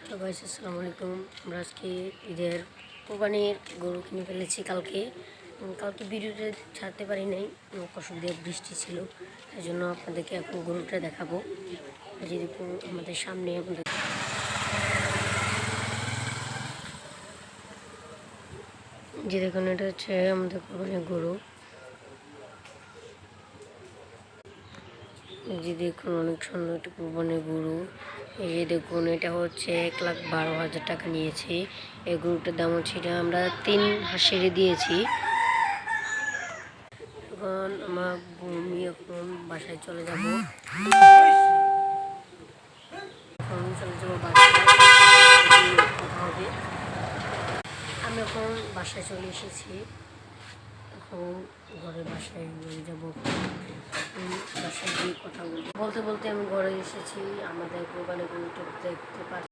Hello guys, আসসালামু আলাইকুম। আমরা আজকে ঈদের কোরবানির গরু কিনে ফেলেছি কালকে ভিডিওটা ছাড়তে পারি নাই, কসম দিয়ে বৃষ্টি ছিল। এই জন্য আপনাদেরকে এখন গরুটা দেখাবো। যে দেখুন আমাদের সামনে আপনাদের যে দেখুন, এটা হচ্ছে আমাদের কোরবানির গরু। যে দেখুন অনেক সুন্দর একটা কোরবানির গরু। এই যে দেখুন, এটা হচ্ছে 1,12,000 টাকা নিয়েছি। এই গরুটার দাম হচ্ছে, এটা আমরা 3 হাঁসেরে দিয়েছি। এখন আমার বমি, এখন বাসায় চলে যাব। এখন চলে যাবো বাসায়, কথা হবে। আমি এখন বাসায় চলে এসেছি। এখন ঘরে বাসায় যাব, বাসায় গিয়ে কথা বলতে বলতে আমি ঘরে এসেছি। আমাদের কোরবানির গরুটা দেখতে পাচ্ছি।